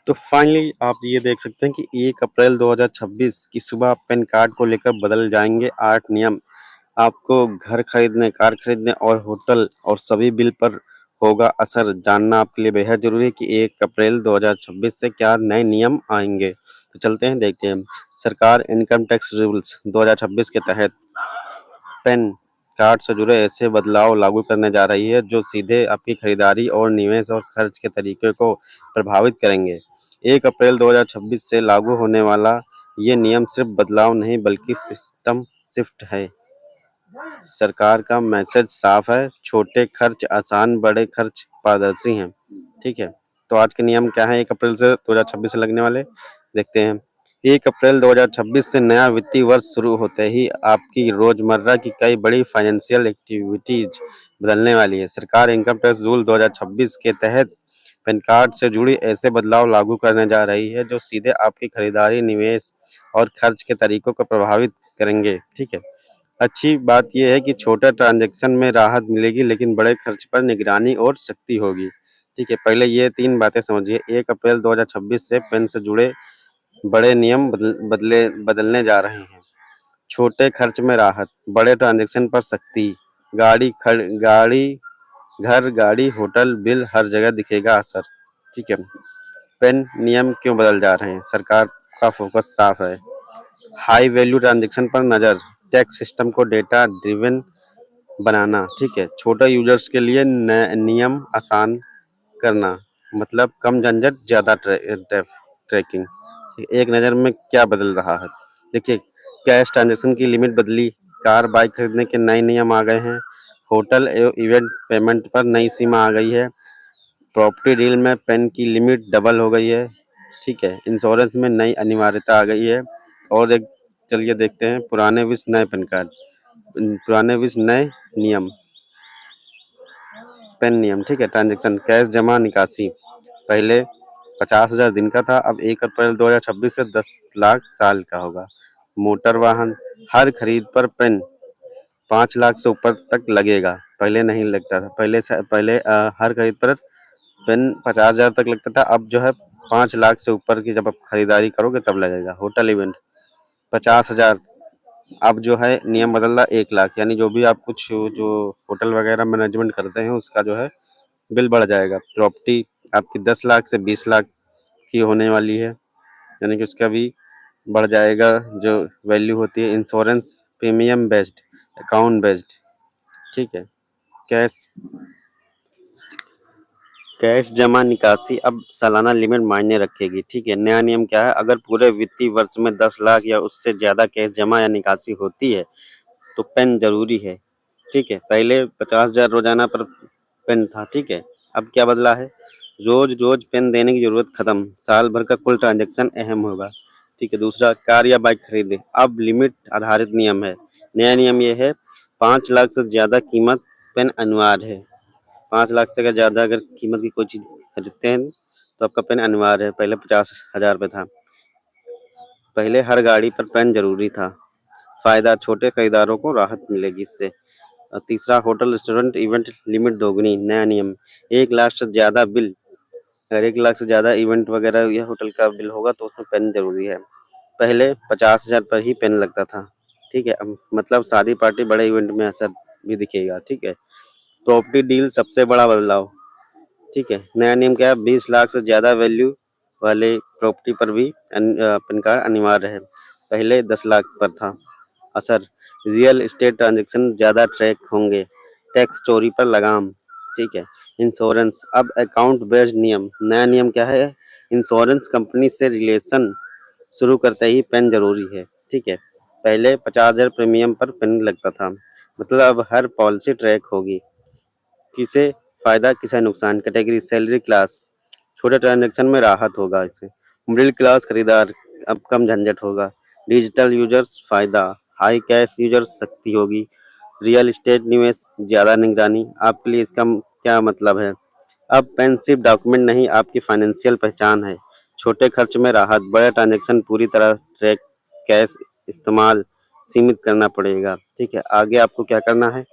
तो फाइनली आप ये देख सकते हैं कि 1 अप्रैल 2026 की सुबह पैन कार्ड को लेकर बदल जाएंगे 8 नियम। आपको घर खरीदने, कार खरीदने और होटल और सभी बिल पर होगा असर। जानना आपके लिए बेहद जरूरी है कि 1 अप्रैल 2026 से क्या नए नियम आएंगे। तो चलते हैं, देखते हैं। सरकार इनकम टैक्स रूल्स 2026 के तहत पैन कार्ड से जुड़े ऐसे बदलाव लागू करने जा रही है जो सीधे आपकी खरीदारी और निवेश और खर्च के तरीके को प्रभावित करेंगे। 1 अप्रैल 2026 से लागू होने वाला ये नियम सिर्फ बदलाव नहीं बल्कि सिस्टम शिफ्ट है। सरकार का मैसेज साफ है, छोटे खर्च आसान, बड़े खर्च पारदर्शी हैं। ठीक है, तो आज के नियम क्या है 1 अप्रैल से 2026 से लगने वाले, देखते हैं। 1 अप्रैल 2026 से नया वित्तीय वर्ष शुरू होते ही आपकी रोजमर्रा की कई बड़ी फाइनेंशियल एक्टिविटीज बदलने वाली है। सरकार इनकम टैक्स रूल 2026 के तहत पैन कार्ड से जुड़ी ऐसे बदलाव लागू करने जा रही है जो सीधे आपकी खरीदारी, निवेश और खर्च के तरीकों को प्रभावित करेंगे। ठीक है, अच्छी बात यह है कि छोटे ट्रांजैक्शन में राहत मिलेगी लेकिन बड़े खर्च पर निगरानी और सख्ती होगी। ठीक है, पहले ये 3 बातें समझिए। 1 अप्रैल 2026 से पैन से जुड़े बड़े नियम बदलने जा रहे हैं। छोटे खर्च में राहत, बड़े ट्रांजैक्शन पर सख्ती, गाड़ी, घर, गाड़ी, होटल बिल हर जगह दिखेगा असर। ठीक है, पैन नियम क्यों बदल जा रहे हैं? सरकार का फोकस साफ है। हाई वैल्यू ट्रांजैक्शन पर नज़र, टैक्स सिस्टम को डेटा ड्रिवन बनाना। ठीक है, छोटे यूजर्स के लिए नियम आसान करना, मतलब कम झंझट, ज़्यादा ट्रैकिंग। एक नज़र में क्या बदल रहा है, देखिए। कैश ट्रांजैक्शन की लिमिट बदली, कार बाइक खरीदने के नए नियम आ गए हैं। होटल एवं इवेंट पेमेंट पर नई सीमा आ गई है। प्रॉपर्टी डील में पेन की लिमिट डबल हो गई है। ठीक है, इंश्योरेंस में नई अनिवार्यता आ गई है। और एक, चलिए देखते हैं, पुराने विश नए पैन कार्ड, पुराने विश नए नियम, पेन नियम। ठीक है, ट्रांजैक्शन कैश जमा निकासी पहले 50,000 दिन का था, अब 1 अप्रैल 2026 से 10 लाख साल का होगा। मोटर वाहन, हर खरीद पर पेन 5 लाख से ऊपर तक लगेगा, पहले नहीं लगता था। पहले हर खरीद पर पेन 50,000 तक लगता था, अब जो है 5 लाख से ऊपर की जब आप खरीदारी करोगे तब लगेगा। होटल इवेंट 50,000, अब जो है नियम बदल रहा 1 लाख, यानी जो भी आप कुछ जो होटल वगैरह मैनेजमेंट करते हैं उसका जो है बिल बढ़ जाएगा। प्रॉपर्टी आपकी 10 लाख से 20 लाख की होने वाली है, यानी कि उसका भी बढ़ जाएगा जो वैल्यू होती है। Insurance premium based, account based. ठीक है, कैश कैश जमा निकासी अब सालाना लिमिट मायने रखेगी। ठीक है, नया नियम क्या है, अगर पूरे वित्तीय वर्ष में 10 लाख या उससे ज़्यादा कैश जमा या निकासी होती है तो पेन जरूरी है। ठीक है, पहले 50,000 रोजाना पर पेन था। ठीक है, अब क्या बदला है, रोज रोज पेन देने की जरूरत खत्म, साल भर का कुल ट्रांजैक्शन अहम होगा। ठीक है, दूसरा, कार या बाइक खरीदे, अब लिमिट आधारित नियम है। नया नियम यह है, 5 लाख से ज्यादा कीमत पेन अनिवार्य है। 5 लाख से ज्यादा अगर कीमत की कोई चीज खरीदते हैं तो आपका पेन अनिवार्य है, पहले 50,000 पे था। पहले हर गाड़ी पर पेन जरूरी था। फायदा, छोटे खरीदारों को राहत मिलेगी इससे। और तीसरा, होटल रेस्टोरेंट इवेंट लिमिट दोगुनी, नया नियम। 1 लाख से ज़्यादा बिल, अगर 1 लाख से ज़्यादा इवेंट वगैरह या होटल का बिल होगा तो उसमें पेन जरूरी है। पहले 50,000 पर ही पेन लगता था। ठीक है, अब मतलब शादी पार्टी बड़े इवेंट में असर भी दिखेगा। ठीक है, प्रॉपर्टी डील सबसे बड़ा बदलाव। ठीक है, नया नियम क्या है, 20 लाख से ज़्यादा वैल्यू वाले प्रॉपर्टी पर भी पैन कार्ड अनिवार्य है, पहले 10 लाख पर था। असर, रियल एस्टेट ट्रांजैक्शन ज़्यादा ट्रैक होंगे, टैक्स चोरी पर लगाम। ठीक है, इंश्योरेंस अब अकाउंट बेस्ड नियम। नया नियम क्या है, इंश्योरेंस कंपनी से रिलेशन शुरू करते ही पेन जरूरी है। ठीक है, पहले 50,000 प्रीमियम पर पेन लगता था, मतलब अब हर पॉलिसी ट्रैक होगी। किसे फायदा किसे नुकसान, कैटेगरी, सैलरी क्लास, छोटे ट्रांजैक्शन में राहत होगा इससे। मिडिल क्लास खरीदार, अब कम झंझट होगा। डिजिटल यूजर्स फायदा, हाई कैश यूजर्स सख्ती होगी। रियल एस्टेट निवेश ज़्यादा निगरानी। आपके लिए इसका क्या मतलब है, अब पेन सिर्फ डॉक्यूमेंट नहीं आपकी फाइनेंशियल पहचान है। छोटे खर्च में राहत, बड़े ट्रांजैक्शन पूरी तरह ट्रैक, कैश इस्तेमाल सीमित करना पड़ेगा। ठीक है, आगे आपको क्या करना है,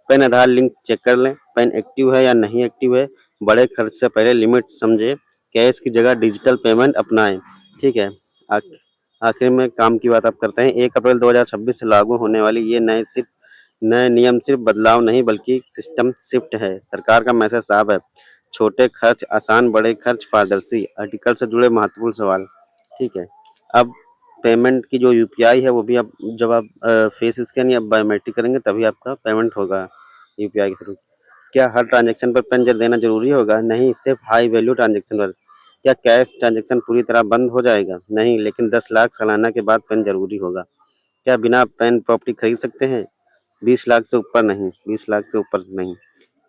पेन आधार लिंक चेक कर लें, पेन एक्टिव है या नहीं एक्टिव है। बड़े खर्च से पहले लिमिट समझे कैश की जगह डिजिटल पेमेंट अपनाएं। ठीक है। आख- आखिर में काम की बात आप करते हैं। 1 अप्रैल 2026 से लागू होने वाली ये नए नियम सिर्फ बदलाव नहीं बल्कि सिस्टम शिफ्ट है। सरकार का मैसेज साफ है, छोटे खर्च आसान, बड़े खर्च पारदर्शी। आर्टिकल से जुड़े महत्वपूर्ण सवाल। ठीक है। अब पेमेंट की जो यूपीआई है वो भी आप जब आप फेस स्कैन या बायोमेट्रिक करेंगे तभी आपका पेमेंट होगा यूपीआई के थ्रू। क्या हर ट्रांजैक्शन पर पेन देना जरूरी होगा? नहीं, सिर्फ हाई वैल्यू ट्रांजैक्शन पर। क्या कैश ट्रांजैक्शन पूरी तरह बंद हो जाएगा? नहीं, लेकिन 10 लाख सालाना के बाद पेन जरूरी होगा। क्या बिना पेन प्रॉपर्टी खरीद सकते हैं? 20 लाख से ऊपर नहीं, 20 लाख से ऊपर नहीं।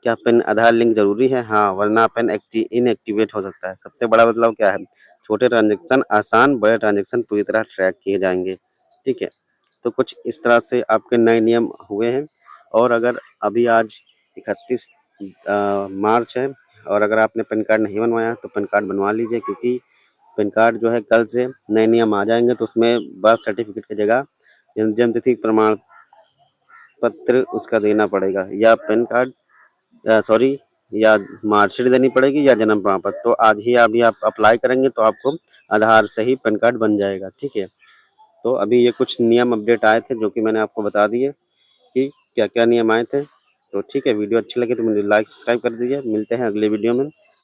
क्या पेन आधार लिंक जरूरी है? हाँ, वरना पेन इनएक्टिवेट हो सकता है। सबसे बड़ा बदलाव क्या है? छोटे ट्रांजैक्शन आसान, बड़े ट्रांजैक्शन पूरी तरह ट्रैक किए जाएंगे। ठीक है। तो कुछ इस तरह से आपके नए नियम हुए हैं। और अगर अभी आज 31 मार्च है और अगर आपने पैन कार्ड नहीं बनवाया तो पैन कार्ड बनवा लीजिए, क्योंकि पैन कार्ड जो है कल से नए नियम आ जाएंगे। तो उसमें बर्थ सर्टिफिकेट की जगह जन्म तिथि प्रमाण पत्र उसका देना पड़ेगा, या पैन कार्ड सॉरी या मार्कशीट देनी पड़ेगी या जन्म प्रमाण पत्र। तो आज ही अभी आप अप्लाई करेंगे तो आपको आधार से ही पैन कार्ड बन जाएगा। ठीक है। तो अभी ये कुछ नियम अपडेट आए थे जो कि मैंने आपको बता दिए कि क्या क्या नियम आए थे। तो ठीक है, वीडियो अच्छी लगी तो मुझे लाइक सब्सक्राइब कर दीजिए। मिलते हैं अगले वीडियो में।